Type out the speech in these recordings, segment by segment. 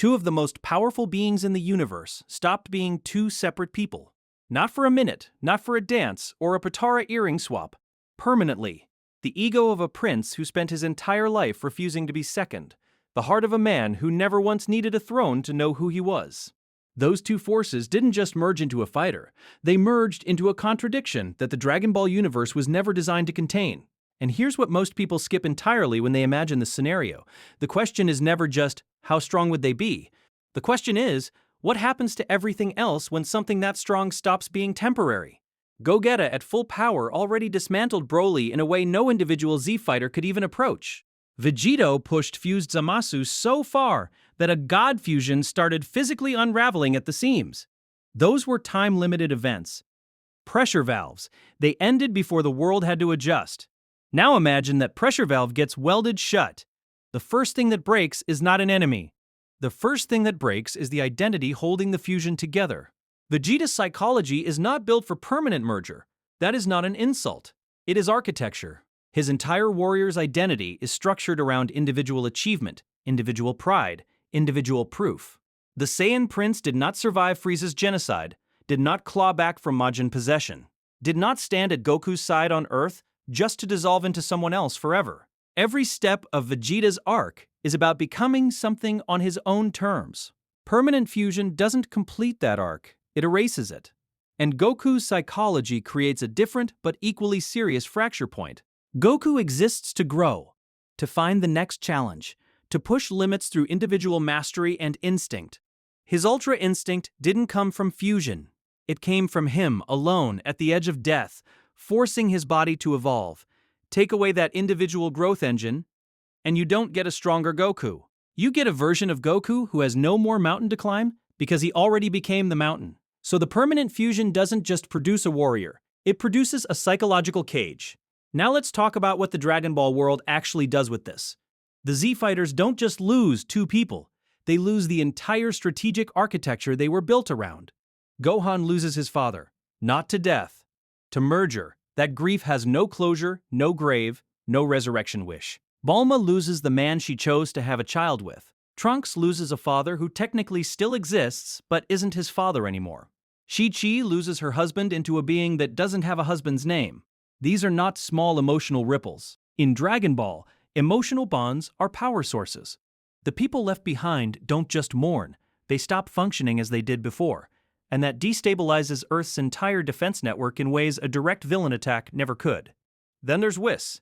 Two of the most powerful beings in the universe stopped being two separate people. Not for a minute, not for a dance, or a Patara earring swap. Permanently. The ego of a prince who spent his entire life refusing to be second. The heart of a man who never once needed a throne to know who he was. Those two forces didn't just merge into a fighter, they merged into a contradiction that the Dragon Ball universe was never designed to contain. And here's what most people skip entirely when they imagine this scenario. The question is never just, how strong would they be? The question is, what happens to everything else when something that strong stops being temporary? Gogeta at full power already dismantled Broly in a way no individual Z fighter could even approach. Vegito pushed fused Zamasu so far that a god fusion started physically unraveling at the seams. Those were time-limited events. Pressure valves. They ended before the world had to adjust. Now imagine that pressure valve gets welded shut. The first thing that breaks is not an enemy. The first thing that breaks is the identity holding the fusion together. Vegeta's psychology is not built for permanent merger. That is not an insult. It is architecture. His entire warrior's identity is structured around individual achievement, individual pride, individual proof. The Saiyan prince did not survive Frieza's genocide, did not claw back from Majin possession, did not stand at Goku's side on Earth just to dissolve into someone else forever. Every step of Vegeta's arc is about becoming something on his own terms. Permanent fusion doesn't complete that arc, it erases it. And Goku's psychology creates a different but equally serious fracture point. Goku exists to grow, to find the next challenge, to push limits through individual mastery and instinct. His Ultra Instinct didn't come from fusion. It came from him alone at the edge of death, forcing his body to evolve. Take away that individual growth engine, and you don't get a stronger Goku. You get a version of Goku who has no more mountain to climb because he already became the mountain. So the permanent fusion doesn't just produce a warrior, it produces a psychological cage. Now let's talk about what the Dragon Ball world actually does with this. The Z fighters don't just lose two people, they lose the entire strategic architecture they were built around. Gohan loses his father, not to death, to merger. That grief has no closure, no grave, no resurrection wish. Bulma loses the man she chose to have a child with. Trunks loses a father who technically still exists but isn't his father anymore. Chi loses her husband into a being that doesn't have a husband's name. These are not small emotional ripples. In Dragon Ball, emotional bonds are power sources. The people left behind don't just mourn, they stop functioning as they did before, and that destabilizes Earth's entire defense network in ways a direct villain attack never could. Then there's Whis.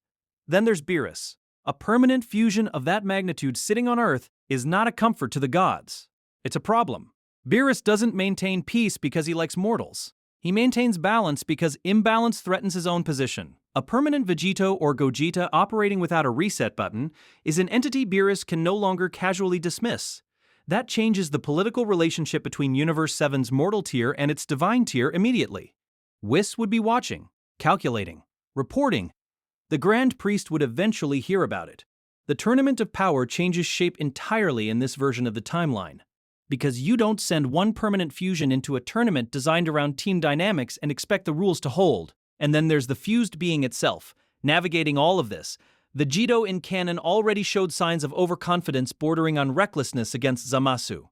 Then there's Beerus. A permanent fusion of that magnitude sitting on Earth is not a comfort to the gods. It's a problem. Beerus doesn't maintain peace because he likes mortals. He maintains balance because imbalance threatens his own position. A permanent Vegito or Gogeta operating without a reset button is an entity Beerus can no longer casually dismiss. That changes the political relationship between Universe 7's mortal tier and its divine tier immediately. Whis would be watching, calculating, reporting. The Grand Priest would eventually hear about it. The Tournament of Power changes shape entirely in this version of the timeline. Because you don't send one permanent fusion into a tournament designed around team dynamics and expect the rules to hold. And then there's the fused being itself, navigating all of this. Vegito in canon already showed signs of overconfidence bordering on recklessness against Zamasu.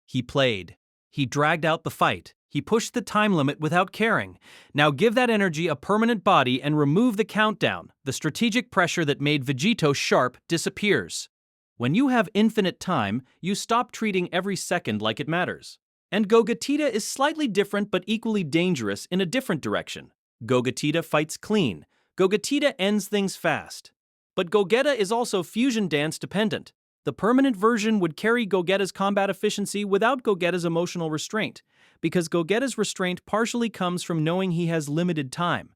He played. He dragged out the fight. He pushed the time limit without caring. Now give that energy a permanent body and remove the countdown. The strategic pressure that made Vegito sharp disappears. When you have infinite time, you stop treating every second like it matters. And Gogeta is slightly different but equally dangerous in a different direction. Gogeta fights clean. Gogeta ends things fast. But Gogeta is also fusion dance dependent. The permanent version would carry Gogeta's combat efficiency without Gogeta's emotional restraint, because Gogeta's restraint partially comes from knowing he has limited time.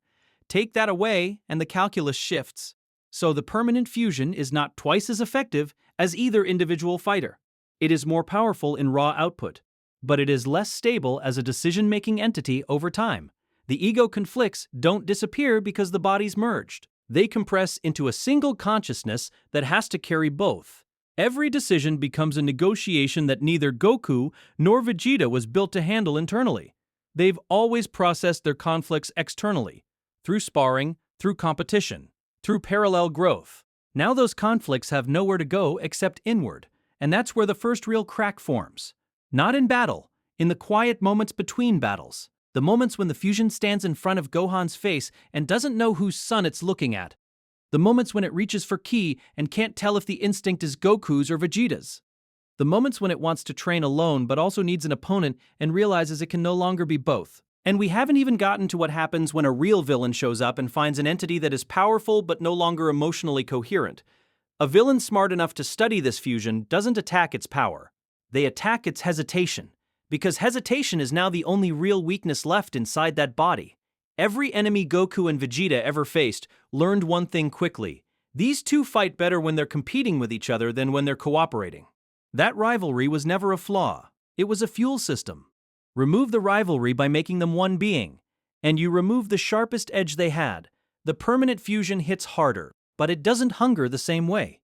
Take that away and the calculus shifts. So the permanent fusion is not twice as effective as either individual fighter. It is more powerful in raw output, but it is less stable as a decision-making entity over time. The ego conflicts don't disappear because the bodies merged. They compress into a single consciousness that has to carry both. Every decision becomes a negotiation that neither Goku nor Vegeta was built to handle internally. They've always processed their conflicts externally, through sparring, through competition, through parallel growth. Now those conflicts have nowhere to go except inward, And that's where the first real crack forms. Not in battle, in the quiet moments between battles. The moments when the fusion stands in front of Gohan's face and doesn't know whose son it's looking at. The moments when it reaches for ki and can't tell if the instinct is Goku's or Vegeta's. The moments when it wants to train alone but also needs an opponent and realizes it can no longer be both. And we haven't even gotten to what happens when a real villain shows up and finds an entity that is powerful but no longer emotionally coherent. A villain smart enough to study this fusion doesn't attack its power. They attack its hesitation. Because hesitation is now the only real weakness left inside that body. Every enemy Goku and Vegeta ever faced learned one thing quickly. These two fight better when they're competing with each other than when they're cooperating. That rivalry was never a flaw. It was a fuel system. Remove the rivalry by making them one being, and you remove the sharpest edge they had. The permanent fusion hits harder, but it doesn't hunger the same way.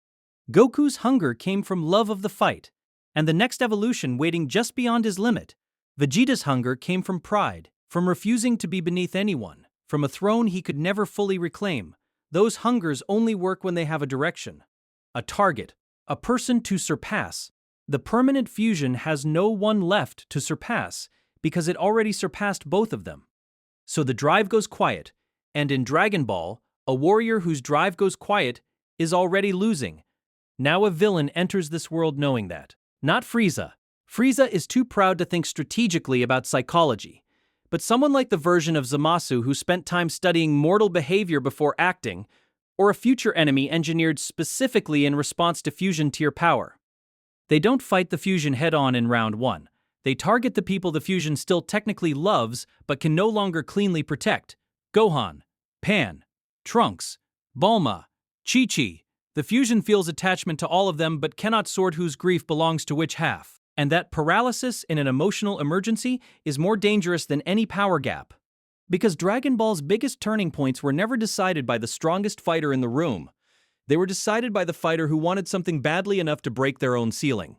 Goku's hunger came from love of the fight, and the next evolution waiting just beyond his limit. Vegeta's hunger came from pride, from refusing to be beneath anyone, from a throne he could never fully reclaim. Those hungers only work when they have a direction, a target, a person to surpass. The permanent fusion has no one left to surpass because it already surpassed both of them. So the drive goes quiet, and in Dragon Ball, a warrior whose drive goes quiet is already losing. Now a villain enters this world knowing that. Not Frieza. Frieza is too proud to think strategically about psychology. But someone like the version of Zamasu who spent time studying mortal behavior before acting, or a future enemy engineered specifically in response to fusion tier power. They don't fight the fusion head-on in round 1. They target the people the fusion still technically loves but can no longer cleanly protect. Gohan, Pan, Trunks, Bulma, Chi-Chi. The fusion feels attachment to all of them but cannot sort whose grief belongs to which half. And that paralysis in an emotional emergency is more dangerous than any power gap. Because Dragon Ball's biggest turning points were never decided by the strongest fighter in the room. They were decided by the fighter who wanted something badly enough to break their own ceiling.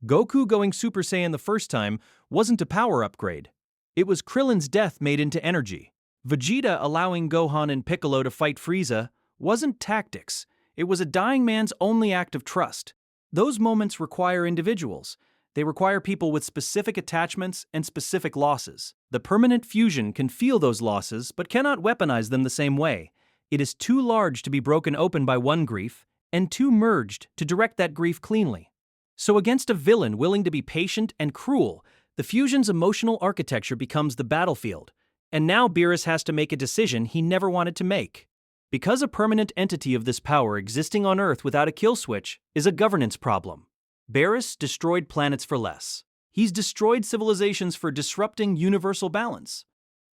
Goku going Super Saiyan the first time wasn't a power upgrade. It was Krillin's death made into energy. Vegeta allowing Gohan and Piccolo to fight Frieza wasn't tactics. It was a dying man's only act of trust. Those moments require individuals. They require people with specific attachments and specific losses. The permanent fusion can feel those losses but cannot weaponize them the same way. It is too large to be broken open by one grief, and too merged to direct that grief cleanly. So against a villain willing to be patient and cruel, the fusion's emotional architecture becomes the battlefield. And now Beerus has to make a decision he never wanted to make. Because a permanent entity of this power existing on Earth without a kill switch is a governance problem. Beerus destroyed planets for less. He's destroyed civilizations for disrupting universal balance.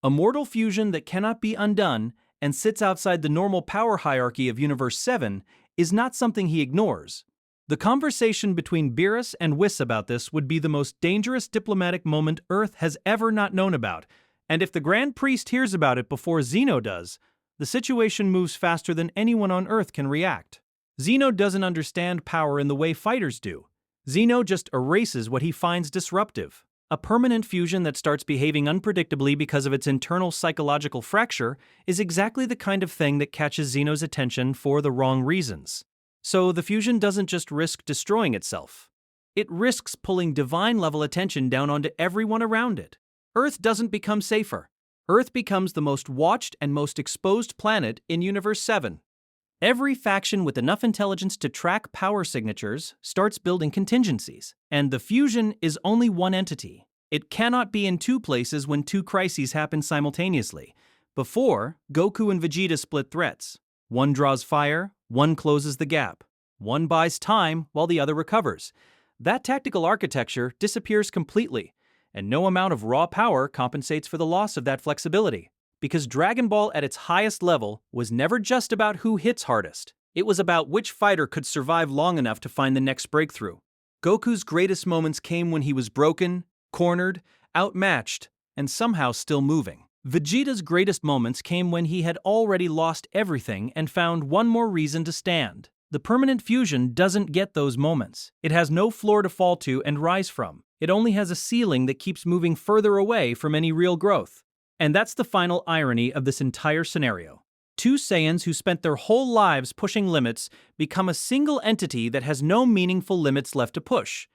A mortal fusion that cannot be undone and sits outside the normal power hierarchy of Universe 7 is not something he ignores. The conversation between Beerus and Whis about this would be the most dangerous diplomatic moment Earth has ever not known about, and if the Grand Priest hears about it before Zeno does, the situation moves faster than anyone on Earth can react. Zeno doesn't understand power in the way fighters do. Zeno just erases what he finds disruptive. A permanent fusion that starts behaving unpredictably because of its internal psychological fracture is exactly the kind of thing that catches Zeno's attention for the wrong reasons. So the fusion doesn't just risk destroying itself. It risks pulling divine-level attention down onto everyone around it. Earth doesn't become safer. Earth becomes the most watched and most exposed planet in Universe 7. Every faction with enough intelligence to track power signatures starts building contingencies, and the fusion is only one entity. It cannot be in two places when two crises happen simultaneously. Before, Goku and Vegeta split threats. One draws fire, one closes the gap. One buys time while the other recovers. That tactical architecture disappears completely, and no amount of raw power compensates for the loss of that flexibility. Because Dragon Ball at its highest level was never just about who hits hardest. It was about which fighter could survive long enough to find the next breakthrough. Goku's greatest moments came when he was broken, cornered, outmatched, and somehow still moving. Vegeta's greatest moments came when he had already lost everything and found one more reason to stand. The permanent fusion doesn't get those moments. It has no floor to fall to and rise from. It only has a ceiling that keeps moving further away from any real growth. And that's the final irony of this entire scenario. Two Saiyans who spent their whole lives pushing limits become a single entity that has no meaningful limits left to push.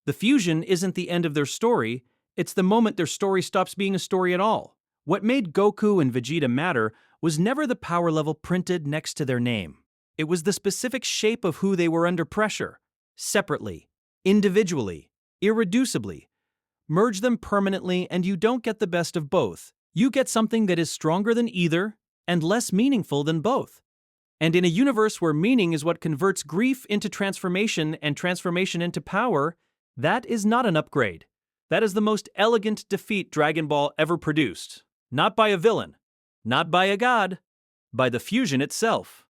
The fusion isn't the end of their story, it's the moment their story stops being a story at all. What made Goku and Vegeta matter was never the power level printed next to their name. It was the specific shape of who they were under pressure. Separately, individually, irreducibly. Merge them permanently and you don't get the best of both. You get something that is stronger than either and less meaningful than both. And in a universe where meaning is what converts grief into transformation and transformation into power, that is not an upgrade. That is the most elegant defeat Dragon Ball ever produced. Not by a villain, not by a god, by the fusion itself.